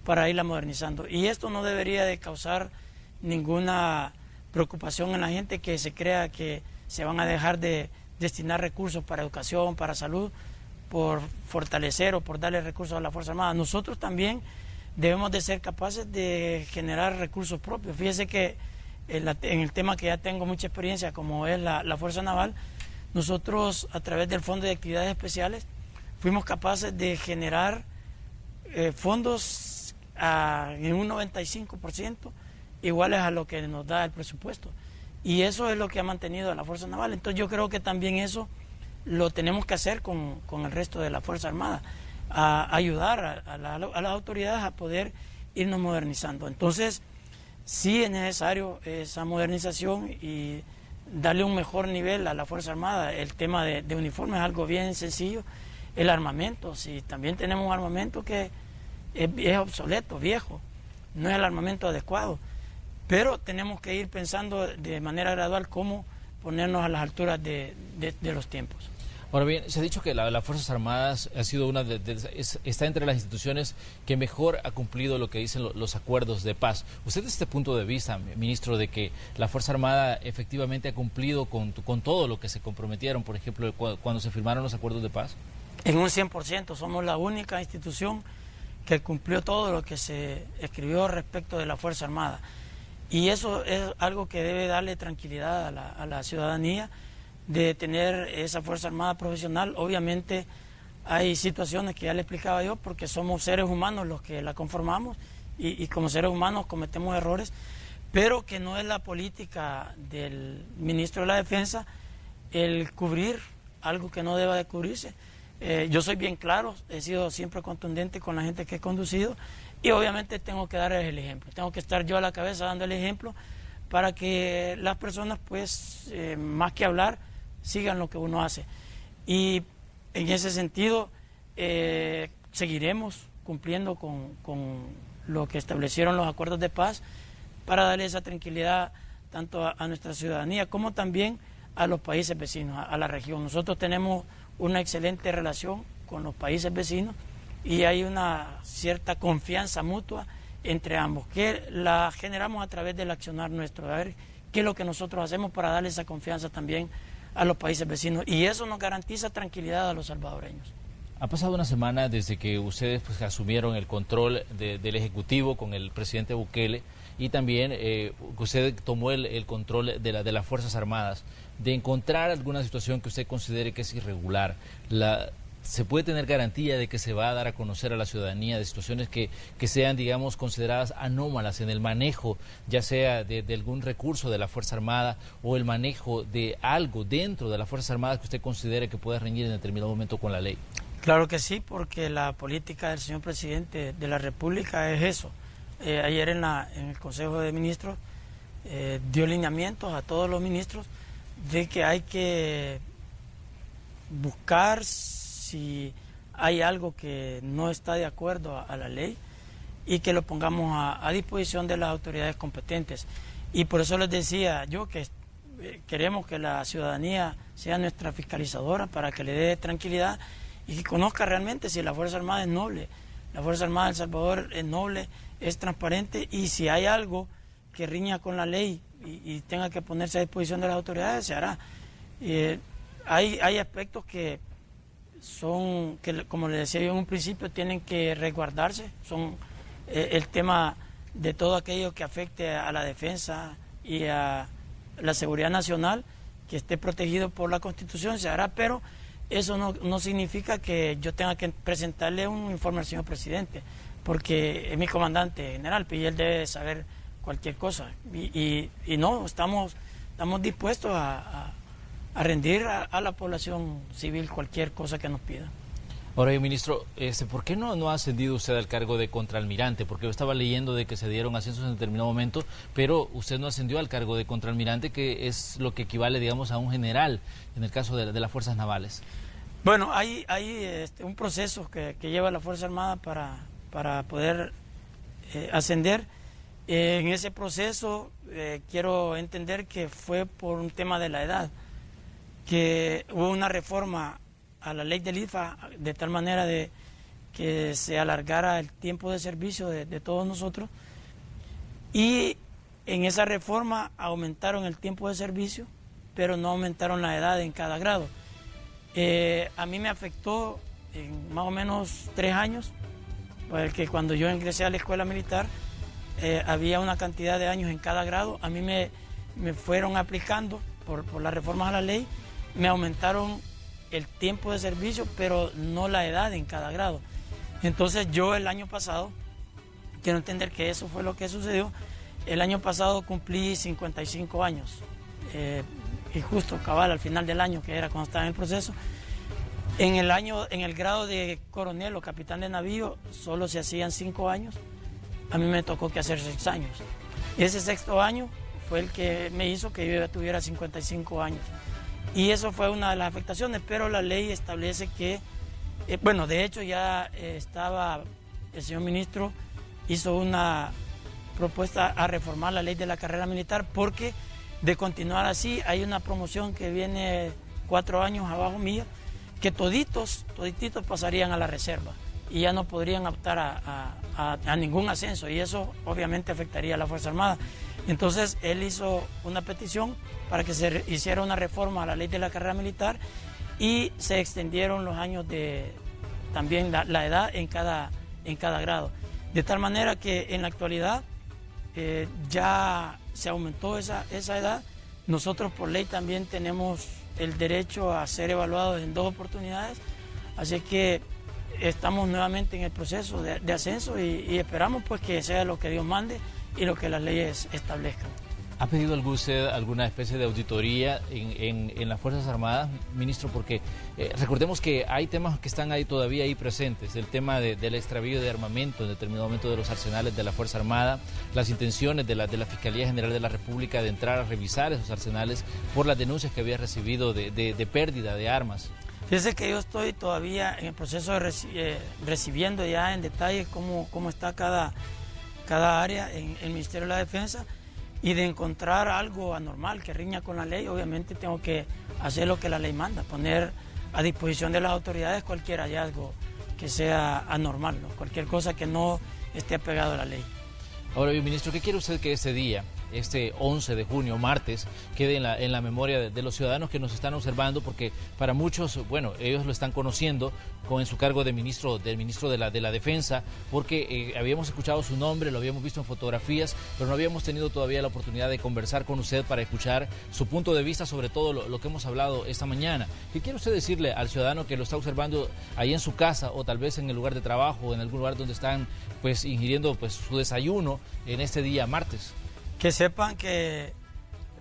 C: para irla modernizando. Y esto no debería de causar ninguna preocupación en la gente, que se crea que se van a dejar de destinar recursos para educación, para salud, por fortalecer o por darle recursos a la Fuerza Armada. Nosotros también debemos de ser capaces de generar recursos propios. Fíjese que en el tema que ya tengo mucha experiencia, como es la Fuerza Naval, nosotros a través del Fondo de Actividades Especiales fuimos capaces de generar fondos en un 95%, iguales a lo que nos da el presupuesto. Y eso es lo que ha mantenido a la Fuerza Naval. Entonces yo creo que también eso lo tenemos que hacer con el resto de la Fuerza Armada, a ayudar a las autoridades a poder irnos modernizando. Entonces sí es necesario esa modernización y darle un mejor nivel a la Fuerza Armada. El tema de uniformes es algo bien sencillo. El armamento, si también tenemos un armamento que es obsoleto, viejo, no es el armamento adecuado. Pero tenemos que ir pensando de manera gradual cómo ponernos a las alturas de los tiempos.
A: Ahora bien, se ha dicho que las Fuerzas Armadas ha sido está entre las instituciones que mejor ha cumplido lo que dicen los acuerdos de paz. ¿Usted desde este punto de vista, ministro, de que la Fuerza Armada efectivamente ha cumplido con todo lo que se comprometieron, por ejemplo, cuando se firmaron los acuerdos de paz?
C: En un 100%, somos la única institución que cumplió todo lo que se escribió respecto de la Fuerza Armada. Y eso es algo que debe darle tranquilidad a la ciudadanía, de tener esa Fuerza Armada profesional. Obviamente hay situaciones que ya le explicaba yo, porque somos seres humanos los que la conformamos y como seres humanos cometemos errores, pero que no es la política del ministro de la Defensa el cubrir algo que no deba de cubrirse. Yo soy bien claro, he sido siempre contundente con la gente que he conducido, y obviamente tengo que darles el ejemplo, tengo que estar yo a la cabeza dando el ejemplo para que las personas, pues, más que hablar, sigan lo que uno hace. Y en ese sentido seguiremos cumpliendo con lo que establecieron los acuerdos de paz, para darle esa tranquilidad tanto a nuestra ciudadanía como también a los países vecinos, a la región. Nosotros tenemos una excelente relación con los países vecinos y hay una cierta confianza mutua entre ambos, que la generamos a través del accionar nuestro, a ver qué es lo que nosotros hacemos para darle esa confianza también a los países vecinos, y eso nos garantiza tranquilidad a los salvadoreños.
A: Ha pasado una semana desde que ustedes pues asumieron el control del Ejecutivo con el presidente Bukele, y también usted tomó el control de las Fuerzas Armadas. De encontrar alguna situación que usted considere que es irregular, ¿se puede tener garantía de que se va a dar a conocer a la ciudadanía de situaciones que sean, digamos, consideradas anómalas en el manejo, ya sea de algún recurso de la Fuerza Armada o el manejo de algo dentro de las Fuerzas Armadas que usted considere que pueda reñir en determinado momento con la ley?
C: Claro que sí, porque la política del señor presidente de la República es eso. Ayer en el Consejo de Ministros dio lineamientos a todos los ministros de que hay que buscar si hay algo que no está de acuerdo a la ley y que lo pongamos a disposición de las autoridades competentes. Y por eso les decía yo que queremos que la ciudadanía sea nuestra fiscalizadora para que le dé tranquilidad y que conozca realmente si la Fuerza Armada es noble. La Fuerza Armada de El Salvador es noble, es transparente, y si hay algo que riña con la ley y tenga que ponerse a disposición de las autoridades, se hará. Hay aspectos que son, que como les decía yo en un principio, tienen que resguardarse. Son el tema de todo aquello que afecte a la defensa y a la seguridad nacional, que esté protegido por la Constitución, se hará, pero eso no significa que yo tenga que presentarle un informe al señor presidente, porque es mi comandante general y él debe saber cualquier cosa. Y no, estamos dispuestos a rendir a la población civil cualquier cosa que nos pida.
A: Ahora, ministro, ¿por qué no ha ascendido usted al cargo de contraalmirante? Porque yo estaba leyendo de que se dieron ascensos en determinado momento, pero usted no ascendió al cargo de contraalmirante, que es lo que equivale, digamos, a un general en el caso de las fuerzas navales.
C: Bueno, hay un proceso que lleva la Fuerza Armada para poder ascender. En ese proceso quiero entender que fue por un tema de la edad, que hubo una reforma a la ley del IFA de tal manera de que se alargara el tiempo de servicio de todos nosotros, y en esa reforma aumentaron el tiempo de servicio, pero no aumentaron la edad en cada grado. A mí me afectó en más o menos 3 años, porque cuando yo ingresé a la escuela militar había una cantidad de años en cada grado. A mí me fueron aplicando por las reformas a la ley, me aumentaron el tiempo de servicio, pero no la edad en cada grado. Entonces yo el año pasado, quiero entender que eso fue lo que sucedió, el año pasado cumplí 55 años, y justo cabal al final del año, que era cuando estaba en el proceso. En el grado de coronel o capitán de navío solo se hacían 5 años, a mí me tocó que hacer 6 años. Y ese 6º año fue el que me hizo que yo ya tuviera 55 años. Y eso fue una de las afectaciones, pero la ley establece que, bueno, de hecho ya el señor ministro hizo una propuesta a reformar la ley de la carrera militar, porque de continuar así hay una promoción que viene 4 años abajo mía, que todititos pasarían a la reserva y ya no podrían optar a ningún ascenso, y eso obviamente afectaría a la Fuerza Armada. Entonces él hizo una petición para que se hiciera una reforma a la ley de la carrera militar y se extendieron los años también la edad en cada grado. De tal manera que en la actualidad ya se aumentó esa edad. Nosotros por ley también tenemos el derecho a ser evaluados en 2 oportunidades, así que estamos nuevamente en el proceso de ascenso y esperamos pues que sea lo que Dios mande y lo que las leyes establezcan.
A: ¿Ha pedido usted alguna especie de auditoría en las Fuerzas Armadas, ministro? Porque recordemos que hay temas que están ahí todavía ahí presentes, el tema del extravío de armamento en determinado momento de los arsenales de la Fuerza Armada, las intenciones de la Fiscalía General de la República de entrar a revisar esos arsenales por las denuncias que había recibido de pérdida de armas.
C: Fíjese que yo estoy todavía en el proceso de recibiendo ya en detalle cómo está cada área en el Ministerio de la Defensa, y de encontrar algo anormal que riña con la ley, obviamente tengo que hacer lo que la ley manda, poner a disposición de las autoridades cualquier hallazgo que sea anormal, ¿no? Cualquier cosa que no esté apegado a la ley.
A: Ahora bien, ministro, ¿qué quiere usted que este día, este 11 de junio, martes, quede en la memoria de los ciudadanos que nos están observando? Porque para muchos, bueno, ellos lo están conociendo en su cargo del ministro de la Defensa, porque habíamos escuchado su nombre, lo habíamos visto en fotografías, pero no habíamos tenido todavía la oportunidad de conversar con usted para escuchar su punto de vista sobre todo lo que hemos hablado esta mañana. ¿Qué quiere usted decirle al ciudadano que lo está observando ahí en su casa o tal vez en el lugar de trabajo o en algún lugar donde están pues ingiriendo pues su desayuno en este día martes?
C: Que sepan que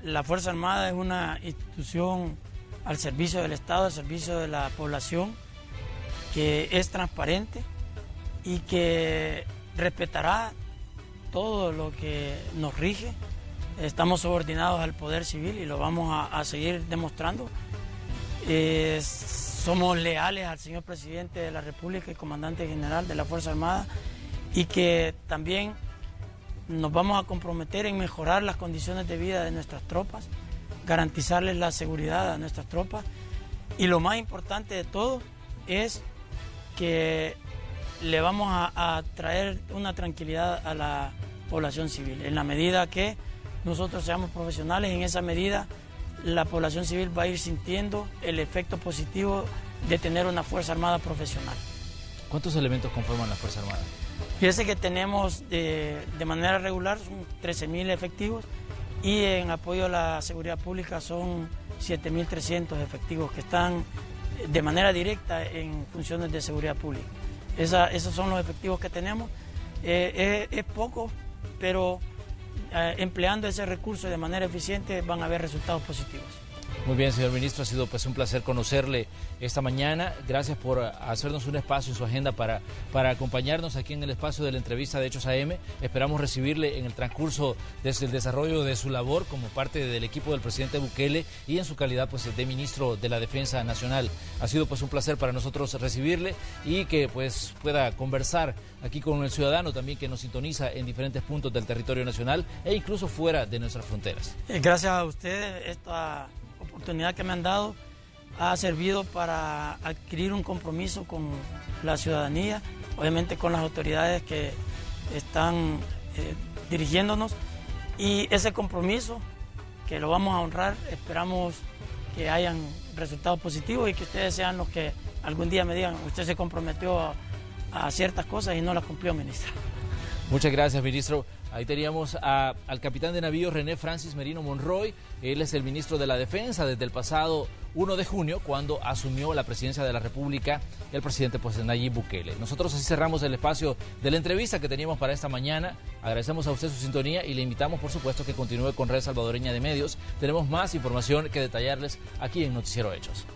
C: la Fuerza Armada es una institución al servicio del Estado, al servicio de la población, que es transparente y que respetará todo lo que nos rige. Estamos subordinados al poder civil y lo vamos a seguir demostrando. Somos leales al señor presidente de la República y comandante general de la Fuerza Armada, y que también nos vamos a comprometer en mejorar las condiciones de vida de nuestras tropas, garantizarles la seguridad a nuestras tropas. Y lo más importante de todo es que le vamos a traer una tranquilidad a la población civil. En la medida que nosotros seamos profesionales, en esa medida la población civil va a ir sintiendo el efecto positivo de tener una Fuerza Armada profesional.
A: ¿Cuántos elementos conforman la Fuerza Armada?
C: Fíjese que tenemos de manera regular son 13.000 efectivos y en apoyo a la seguridad pública son 7.300 efectivos que están de manera directa en funciones de seguridad pública. Esos son los efectivos que tenemos. Es poco, pero empleando ese recurso de manera eficiente van a haber resultados positivos.
A: Muy bien, señor ministro, ha sido pues un placer conocerle esta mañana. Gracias por hacernos un espacio en su agenda para acompañarnos aquí en el espacio de la entrevista de Hechos AM. Esperamos recibirle en el transcurso del desarrollo de su labor como parte del equipo del presidente Bukele y en su calidad pues de ministro de la Defensa Nacional. Ha sido pues un placer para nosotros recibirle y que pues pueda conversar aquí con el ciudadano también que nos sintoniza en diferentes puntos del territorio nacional e incluso fuera de nuestras fronteras.
C: Gracias a ustedes, esta oportunidad que me han dado ha servido para adquirir un compromiso con la ciudadanía, obviamente con las autoridades que están dirigiéndonos, y ese compromiso que lo vamos a honrar, esperamos que hayan resultados positivos y que ustedes sean los que algún día me digan, usted se comprometió a ciertas cosas y no las cumplió, ministra.
A: Muchas gracias, ministro. Ahí teníamos al capitán de navío René Francis Merino Monroy. Él es el ministro de la Defensa desde el pasado 1 de junio, cuando asumió la presidencia de la República el presidente pues, Nayib Bukele. Nosotros así cerramos el espacio de la entrevista que teníamos para esta mañana. Agradecemos a usted su sintonía y le invitamos, por supuesto, que continúe con Red Salvadoreña de Medios. Tenemos más información que detallarles aquí en Noticiero Hechos.